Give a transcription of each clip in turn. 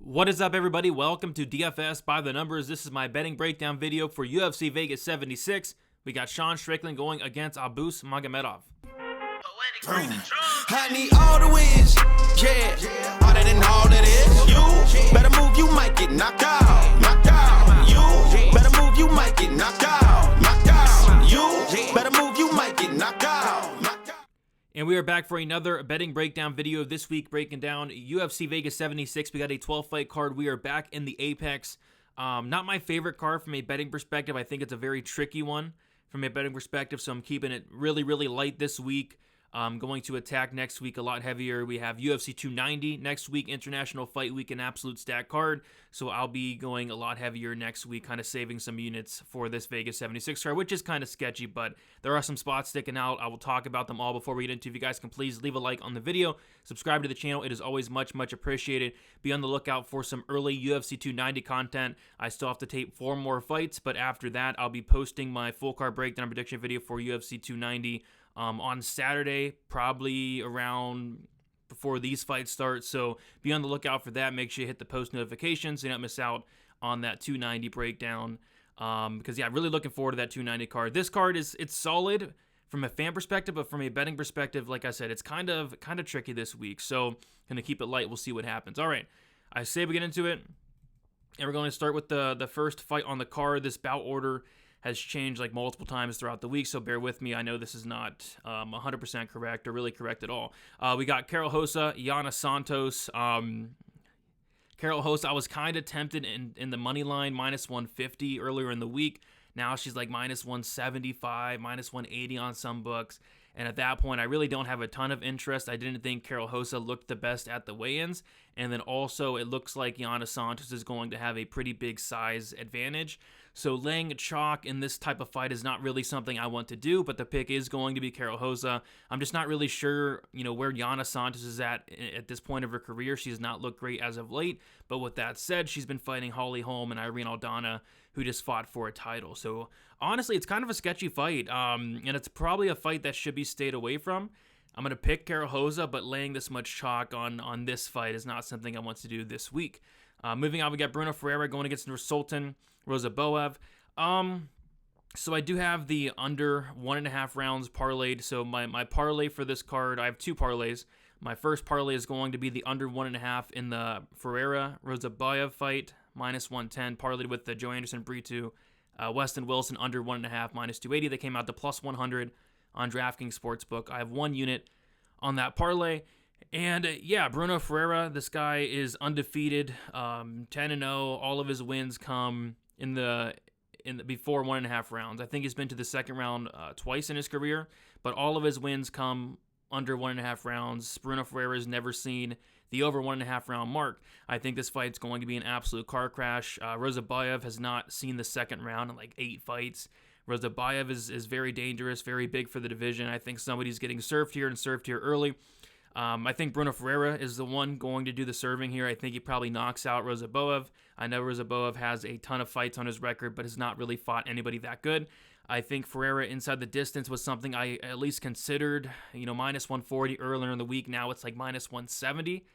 What is up, everybody? Welcome to DFS by the Numbers. This is my betting breakdown video for UFC Vegas 76. We got Strickland going against Magomedov. I need all the wins, yeah. Harder than all that is. You better move, you might get knocked out. Knocked out. You better move, you might get knocked out. Knocked out. You better move, you might get knocked out. Knocked out. And we are back for another betting breakdown video this week, breaking down UFC Vegas 76. We got a 12-fight card. We are back in the Apex. Not my favorite card from a betting perspective. I think it's a very tricky one from a betting perspective, so I'm keeping it really, really light this week. Going to attack next week a lot heavier. We have UFC 290 next week, International Fight Week, an absolute stack card. So I'll be going a lot heavier next week, kind of saving some units for this Vegas 76 card, which is kind of sketchy, but there are some spots sticking out. I will talk about them all before we get into it. If you guys can please leave a like on the video, subscribe to the channel. It is always much, much appreciated. Be on the lookout for some early UFC 290 content. I still have to tape 4 more fights, but after that, I'll be posting my full card breakdown prediction video for UFC 290 on Saturday, probably around before these fights start. So be on the lookout for that. Make sure you hit the post notifications so you don't miss out on that 290 breakdown. Because yeah, really looking forward to that 290 card. This card it's solid from a fan perspective, but from a betting perspective, like I said, it's kind of tricky this week. So gonna keep it light. We'll see what happens. All right, I say we get into it, and we're going to start with the first fight on the card. This bout order has changed like multiple times throughout the week, so bear with me. I know this is not 100% correct or really correct at all. We got Carol Hossa, Yana Santos. Carol Hossa, I was kind of tempted in the money line, minus 150 earlier in the week. Now she's like minus 175, minus 180 on some books. And at that point, I really don't have a ton of interest. I didn't think Carol Hossa looked the best at the weigh-ins. And then also, it looks like Yana Santos is going to have a pretty big size advantage. So laying a chalk in this type of fight is not really something I want to do, but the pick is going to be Carol Hossa. I'm just not really sure, where Yana Santos is at this point of her career. She has not looked great as of late. But with that said, she's been fighting Holly Holm and Irene Aldana, who just fought for a title. So honestly, it's kind of a sketchy fight, and it's probably a fight that should be stayed away from. I'm going to pick Carol Hossa, but laying this much chalk on this fight is not something I want to do this week. Moving on, we got Bruno Ferreira going against Sultan Rozaboev. So I do have the under 1.5 rounds parlayed. So my parlay for this card, I have 2 parlays. My first parlay is going to be the under 1.5 in the Ferreira Rozaboev fight, minus 110, parlayed with the Joe Anderson Brito, Weston Wilson under 1.5, minus 280. They came out to plus 100 on DraftKings Sportsbook. I have 1 unit on that parlay. And yeah, Bruno Ferreira, this guy is undefeated, 10-0. All of his wins come in the before 1.5 rounds. I think he's been to the second round twice in his career, but all of his wins come under 1.5 rounds. Bruno Ferreira has never seen the over 1.5 round mark. I think this fight's going to be an absolute car crash. Rozaboev has not seen the second round in like 8 fights. Rozaboev is very dangerous, very big for the division. I think somebody's getting served here and served here early. I think Bruno Ferreira is the one going to do the serving here. I think he probably knocks out Rozaboev. I know Rozaboev has a ton of fights on his record, but has not really fought anybody that good. I think Ferreira inside the distance was something I at least considered, minus 140 earlier in the week. Now it's like minus 170.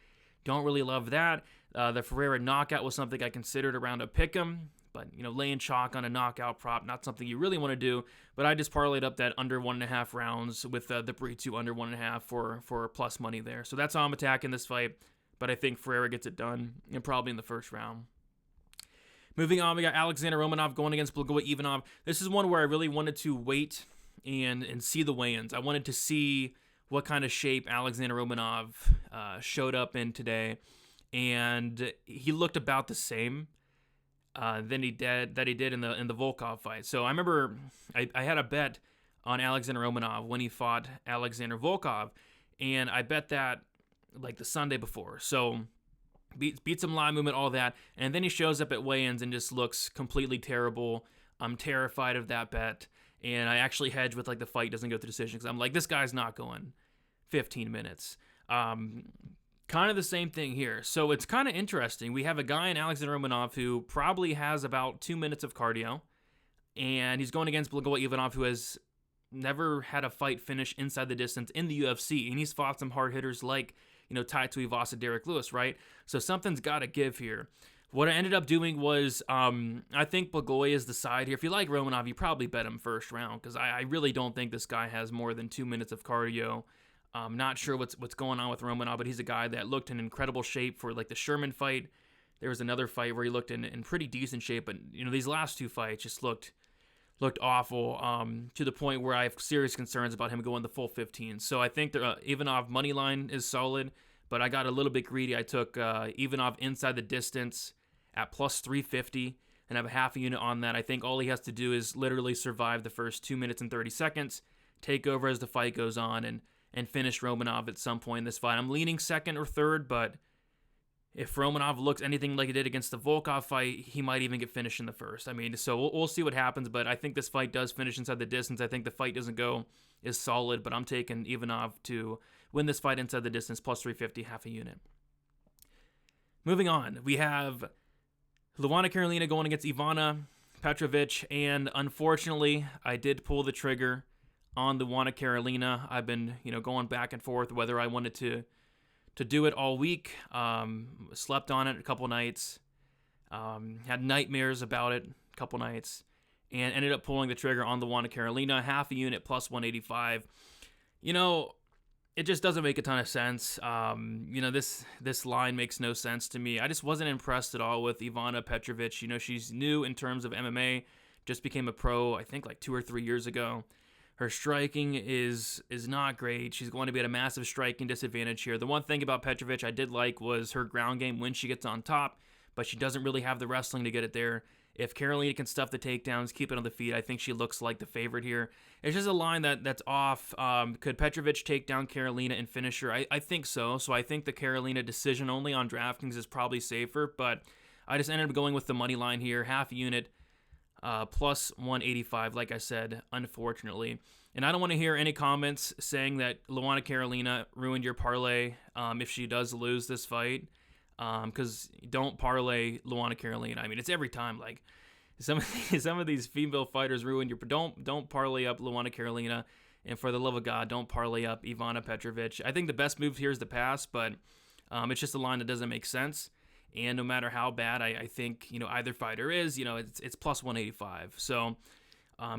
Don't really love that. The Ferreira knockout was something I considered around a pick'em. But, laying chalk on a knockout prop, not something you really want to do. But I just parlayed up that under 1.5 rounds with the Brito under 1.5 for plus money there. So that's how I'm attacking this fight. But I think Ferreira gets it done, and probably in the first round. Moving on, we got Alexander Romanov going against Blagoy Ivanov. This is one where I really wanted to wait and see the weigh-ins. I wanted to see what kind of shape Alexander Romanov showed up in today. And he looked about the same than he did in the Volkov fight. So I remember I had a bet on Alexander Romanov when he fought Alexander Volkov, and I bet that like the Sunday before. So beats him live movement, all that, and then he shows up at weigh-ins and just looks completely terrible. I'm terrified of that bet, and I actually hedge with like the fight doesn't go to decision because I'm like, this guy's not going 15 minutes. Kind of the same thing here. So it's kind of interesting. We have a guy in Alexander Romanov who probably has about 2 minutes of cardio, and he's going against Blagoy Ivanov, who has never had a fight finish inside the distance in the UFC, and he's fought some hard hitters like tied to Ivasa Derek Lewis, right? So something's got to give here. What I ended up doing was, I think Blagoy is the side here. If you like Romanov, you probably bet him first round, because I really don't think this guy has more than 2 minutes of cardio. I'm not sure what's going on with Romanov, but he's a guy that looked in incredible shape for like the Sherman fight. There was another fight where he looked in pretty decent shape, but these last two fights just looked awful, to the point where I have serious concerns about him going the full 15. So I think the Ivanov money line is solid, but I got a little bit greedy. I took Ivanov inside the distance at plus 350 and have a half a unit on that. I think all he has to do is literally survive the first 2 minutes and 30 seconds, take over as the fight goes on, and finish Romanov at some point in this fight. I'm leaning second or third, but if Romanov looks anything like he did against the Volkov fight, he might even get finished in the first. I mean, so we'll see what happens, but I think this fight does finish inside the distance. I think the fight doesn't go as solid, but I'm taking Ivanov to win this fight inside the distance, plus 350, half a unit. Moving on, we have Luana Carolina going against Ivana Petrovic, and unfortunately, I did pull the trigger on Luana Carolina. I've been, going back and forth whether I wanted to do it all week. Slept on it a couple nights, had nightmares about it a couple nights, and ended up pulling the trigger on Luana Carolina, half a unit, plus 185. It just doesn't make a ton of sense. This line makes no sense to me. I just wasn't impressed at all with Ivana Petrovic. She's new in terms of MMA, just became a pro, I think, like 2 or 3 years ago. Her striking is not great. She's going to be at a massive striking disadvantage here. The one thing about Petrovic I did like was her ground game when she gets on top, but she doesn't really have the wrestling to get it there. If Carolina can stuff the takedowns, keep it on the feet, I think she looks like the favorite here. It's just a line that's off. Could Petrovic take down Carolina and finish her? I think so. So I think the Carolina decision only on DraftKings is probably safer, but I just ended up going with the money line here, half unit, plus 185, like I said, unfortunately. And I don't want to hear any comments saying that Luana Carolina ruined your parlay if she does lose this fight. Because don't parlay Luana Carolina. I mean, it's every time. Like some of these female fighters ruin your. Don't parlay up Luana Carolina, and for the love of God, don't parlay up Ivana Petrovic. I think the best move here is the pass, but it's just a line that doesn't make sense. And no matter how bad I think either fighter is, it's plus 185. So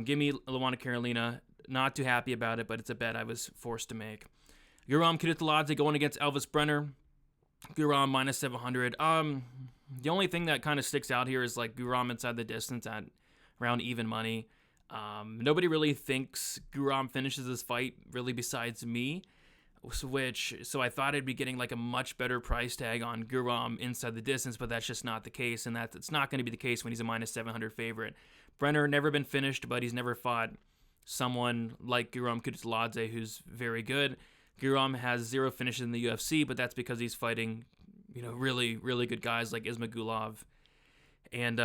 give me Luana Carolina. Not too happy about it, but it's a bet I was forced to make. Guram Kuditaladze going against Elvis Brenner. Guram minus 700. The only thing that kind of sticks out here is like Guram inside the distance at around even money. Nobody really thinks Guram finishes this fight really besides me, so I thought I'd be getting like a much better price tag on Guram inside the distance, but that's just not the case, and it's not going to be the case when he's a minus 700 favorite. Brenner never been finished, but he's never fought someone like Guram Kuditaladze who's very good. Guram has 0 finishes in the UFC, but that's because he's fighting, really, really good guys like Ismagulov and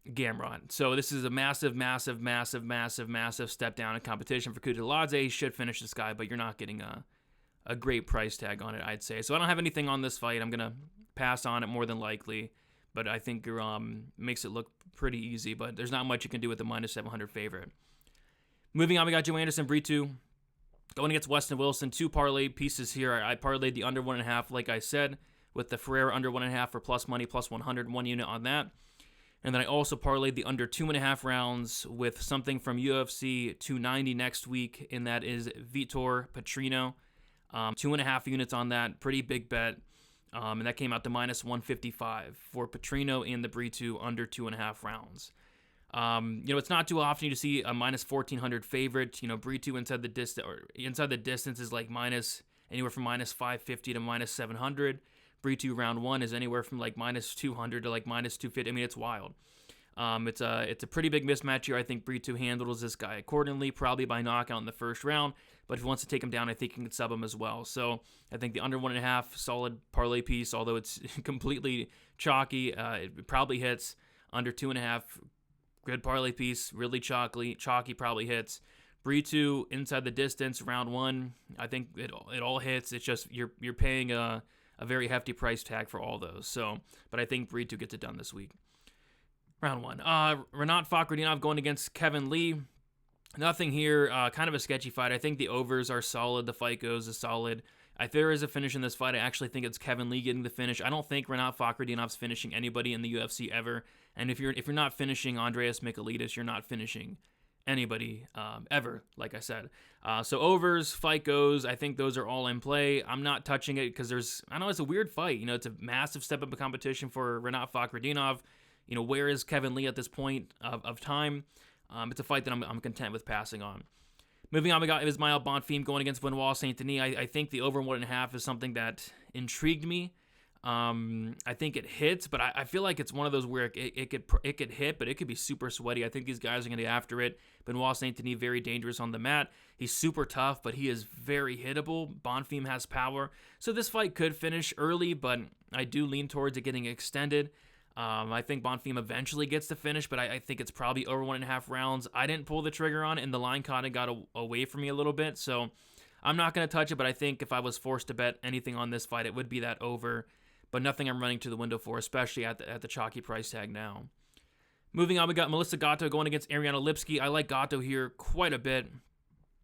Gamrot. So this is a massive, massive, massive, massive, massive step down in competition for Kuditaladze. He should finish this guy, but you're not getting a great price tag on it, I'd say. So I don't have anything on this fight. I'm going to pass on it more than likely, but I think Guram makes it look pretty easy, but there's not much you can do with the minus 700 favorite. Moving on, we got Joe Anderson, Brito going against Weston Wilson. 2 parlay pieces here. I parlayed the under 1.5, like I said, with the Ferreira under 1.5 for plus money, plus 100, 1 unit on that. And then I also parlayed the under 2.5 rounds with something from UFC 290 next week, and that is Vitor Petrino. 2.5 units on that. Pretty big bet. And that came out to minus 155 for Petrino in the Brito under 2.5 rounds. It's not too often you see a minus 1,400 favorite. Brito inside the distance is like anywhere from minus 550 to minus 700. Brito round 1 is anywhere from like minus 200 to like minus 250. I mean, it's wild. It's a pretty big mismatch here. I think Brito handles this guy accordingly, probably by knockout in the first round. But if he wants to take him down, I think he can sub him as well. So I think the under 1.5 solid parlay piece, although it's completely chalky, it probably hits. Under 2.5. Good parlay piece, really chalky probably hits. Brito inside the distance, round 1, I think it all hits. It's just you're paying a very hefty price tag for all those. So, but I think Brito gets it done this week. Round 1. Renat Fakhretdinov going against Kevin Lee. Nothing here, kind of a sketchy fight. I think the overs are solid. The fight goes is solid. If there is a finish in this fight, I actually think it's Kevin Lee getting the finish. I don't think Rinat Fakhretdinov's finishing anybody in the UFC ever. And if you're not finishing Andreas Michailidis, you're not finishing anybody ever, like I said. So overs, fight goes. I think those are all in play. I'm not touching it because it's a weird fight. It's a massive step up in competition for Rinat Fakhretdinov. Where is Kevin Lee at this point of time? It's a fight that I'm content with passing on. Moving on, we got Ismael Bonfim going against Benoit Saint-Denis. I think the over 1.5 is something that intrigued me. I think it hits, but I feel like it's one of those where it could hit, but it could be super sweaty. I think these guys are going to get after it. Benoit Saint-Denis, very dangerous on the mat. He's super tough, but he is very hittable. Bonfim has power. So this fight could finish early, but I do lean towards it getting extended. I think Bonfim eventually gets the finish, but I think it's probably over 1.5 rounds. I didn't pull the trigger on it, and the line kind of got away from me a little bit, so I'm not going to touch it, but I think if I was forced to bet anything on this fight, it would be that over, but nothing I'm running to the window for, especially at the chalky price tag now. Moving on, we got Melissa Gatto going against Ariana Lipski. I like Gatto here quite a bit,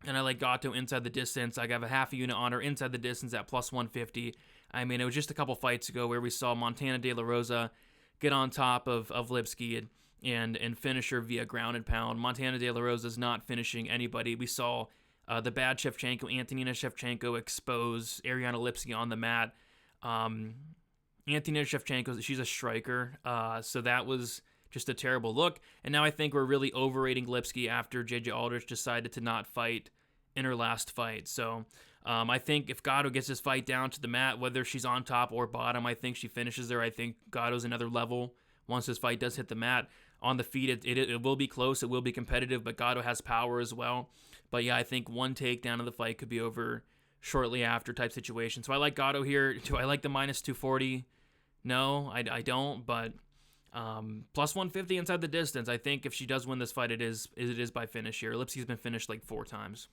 and I like Gatto inside the distance. I have a half a unit on her inside the distance at plus 150. I mean, it was just a couple fights ago where we saw Montana De La Rosa get on top of Lipski and finish her via ground and pound. Montana De La Rosa is not finishing anybody. We saw the bad Shevchenko, Antonina Shevchenko, expose Ariana Lipski on the mat. Antonina Shevchenko, she's a striker, so that was just a terrible look. And now I think we're really overrating Lipski after JJ Aldrich decided to not fight in her last fight. So I think if Gatto gets this fight down to the mat, whether she's on top or bottom, I think she finishes there. I think Gatto's another level once this fight does hit the mat. On the feet, it will be close. It will be competitive, but Gatto has power as well. But yeah, I think one takedown of the fight could be over shortly after type situation. So I like Gatto here. Do I like the minus 240? No, I don't, but plus 150 inside the distance. I think if she does win this fight, it is by finish here. Lipski's been finished like 4 times.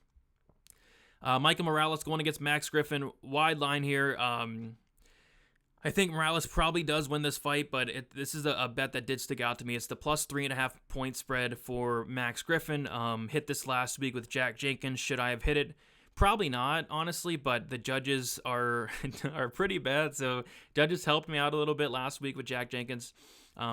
Michael Morales going against Max Griffin. Wide line here. I think Morales probably does win this fight, but this is a bet that did stick out to me. It's the plus 3.5 point spread for Max Griffin. Hit this last week with Jack Jenkins. Should I have hit it? Probably not, honestly, but the judges are pretty bad. So judges helped me out a little bit last week with Jack Jenkins.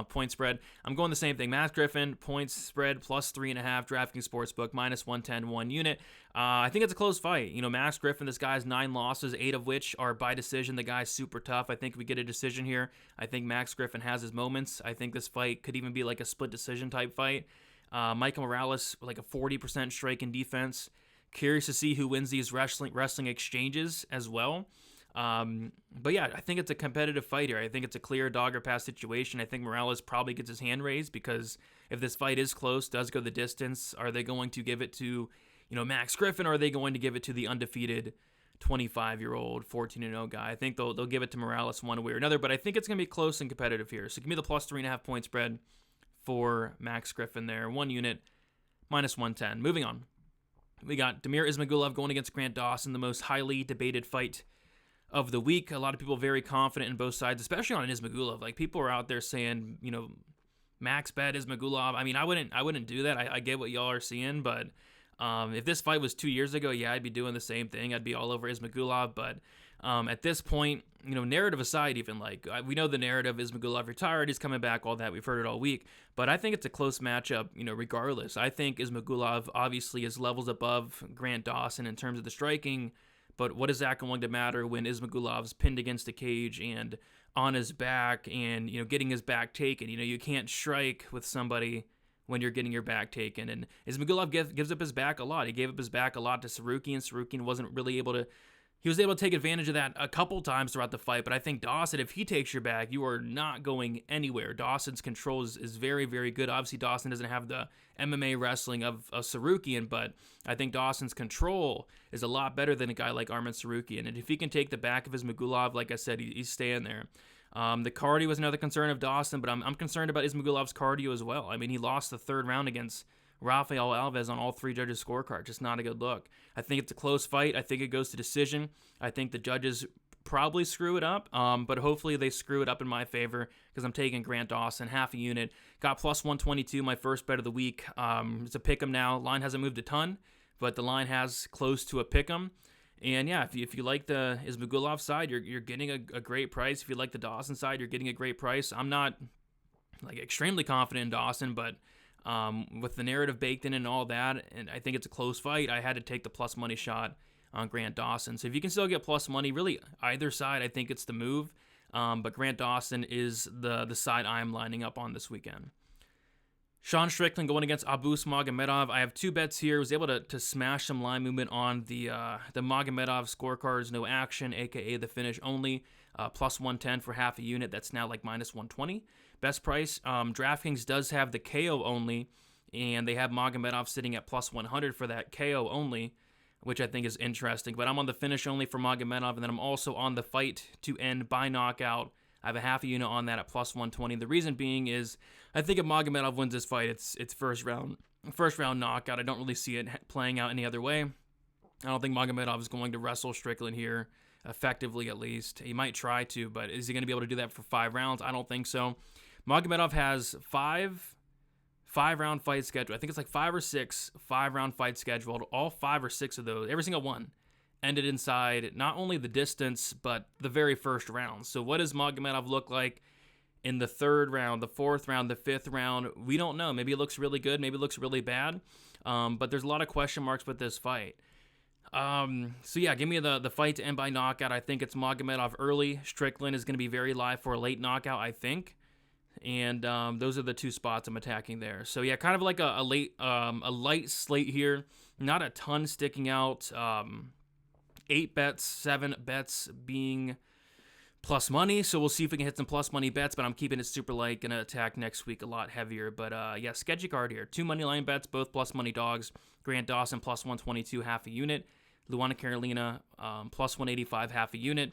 Point spread. I'm going the same thing. Max Griffin, points spread, plus 3.5, DraftKings Sportsbook, minus 110, 1 unit. I think it's a close fight. Max Griffin, this guy's 9 losses, 8 of which are by decision. The guy's super tough. I think we get a decision here. I think Max Griffin has his moments. I think this fight could even be like a split decision type fight. Michael Morales, like a 40% strike in defense. Curious to see who wins these wrestling exchanges as well. But yeah, I think it's a competitive fight here. I think it's a clear dog or pass situation. I think Morales probably gets his hand raised because if this fight is close, does go the distance, are they going to give it to, Max Griffin, or are they going to give it to the undefeated 25-year-old 14-0 guy? I think they'll give it to Morales one way or another, but I think it's going to be close and competitive here. So give me the plus 3.5 point spread for Max Griffin there. 1 unit, minus 110. Moving on. We got Damir Ismagulov going against Grant Dawson, the most highly debated fight of the week. A lot of people very confident in both sides, especially on Ismagulov. Like, people are out there saying, max bet Ismagulov. I mean, I wouldn't do that. I get what y'all are seeing, but if this fight was 2 years ago, yeah, I'd be doing the same thing. I'd be all over Ismagulov, but at this point, narrative aside, even we know the narrative, Ismagulov retired, he's coming back, all that, we've heard it all week, but I think it's a close matchup, regardless. I think Ismagulov obviously is levels above Grant Dawson in terms of the striking, but what is that going to matter when Ismagulov's pinned against the cage and on his back and, getting his back taken? You can't strike with somebody when you're getting your back taken. And Ismagulov gives up his back a lot. He gave up his back a lot to Sarukian. Sarukian wasn't really able to... He was able to take advantage of that a couple times throughout the fight, but I think Dawson, if he takes your back, you are not going anywhere. Dawson's control is very, very good. Obviously, Dawson doesn't have the MMA wrestling of Sarukian, but I think Dawson's control is a lot better than a guy like Arman Sarukian. And if he can take the back of Ismagulov, like I said, he's staying there. The cardio was another concern of Dawson, but I'm concerned about Ismagulov's cardio as well. I mean, he lost the 3rd round against Rafael Alves on all 3 judges' scorecards. Just not a good look. I think it's a close fight. I think it goes to decision. I think the judges probably screw it up, but hopefully they screw it up in my favor because I'm taking Grant Dawson, half a unit. Got plus 122, my first bet of the week. It's a pick'em now. Line hasn't moved a ton, but the line has close to a pick'em. And yeah, if you like the Ismagulov side, you're getting a great price. If you like the Dawson side, you're getting a great price. I'm not like extremely confident in Dawson, but with the narrative baked in and all that, and I think it's a close fight, I had to take the plus money shot on Grant Dawson. So if you can still get plus money, really either side, I think it's the move. But Grant Dawson is the side I'm lining up on this weekend. Sean Strickland going against Abus Magomedov. I have 2 bets here. I was able to smash some line movement on the Magomedov scorecards, no action, aka the finish only, plus 110 for half a unit. That's now like minus 120. Best price. DraftKings does have the KO only, and they have Magomedov sitting at plus 100 for that KO only, which I think is interesting. But I'm on the finish only for Magomedov, and then I'm also on the fight to end by knockout. I have a half a unit on that at plus 120. The reason being is I think if Magomedov wins this fight, it's first round knockout. I don't really see it playing out any other way. I don't think Magomedov is going to wrestle Strickland here effectively, at least. He might try to, but is he going to be able to do that for 5 rounds? I don't think so. Magomedov has 5-round fight scheduled. I think it's like 5 or 6 5-round fights scheduled. All 5 or 6 of those, every single one, ended inside not only the distance, but the very first round. So what does Magomedov look like in the 3rd round, the 4th round, the 5th round? We don't know. Maybe it looks really good. Maybe it looks really bad. But there's a lot of question marks with this fight. So yeah, give me the fight to end by knockout. I think it's Magomedov early. Strickland is going to be very live for a late knockout, I think. And those are the 2 spots I'm attacking there. So yeah, kind of like a light slate here. Not a ton sticking out. 8 bets, 7 bets being plus money. So we'll see if we can hit some plus money bets, but I'm keeping it super light. Going to attack next week a lot heavier. But yeah, sketchy card here. 2 money line bets, both plus money dogs. Grant Dawson plus 122, half a unit. Luana Carolina plus 185, half a unit.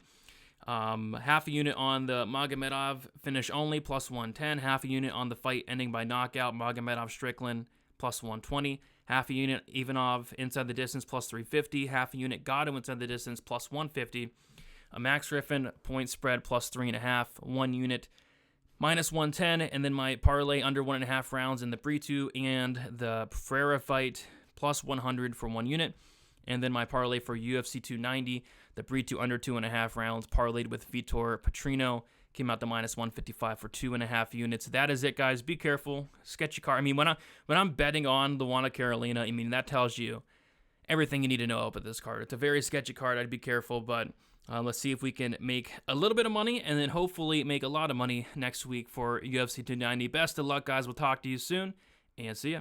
Half a unit on the Magomedov finish only, plus 110. Half a unit on the fight ending by knockout, Magomedov Strickland, plus 120. Half a unit Ivanov inside the distance, plus 350. Half a unit Gatto inside the distance, plus 150. A Max Griffin point spread, plus 3.5. 1 unit, minus 110. And then my parlay under 1.5 rounds in the Brito and the Ferreira fight, plus 100 for 1 unit. And then my parlay for UFC 290, the Brito under 2.5 rounds, parlayed with Vitor Petrino, came out to minus 155 for 2.5 units. That is it, guys. Be careful. Sketchy card. I mean, when I'm betting on Luana Carolina, I mean, that tells you everything you need to know about this card. It's a very sketchy card. I'd be careful, but let's see if we can make a little bit of money and then hopefully make a lot of money next week for UFC 290. Best of luck, guys. We'll talk to you soon, and see ya.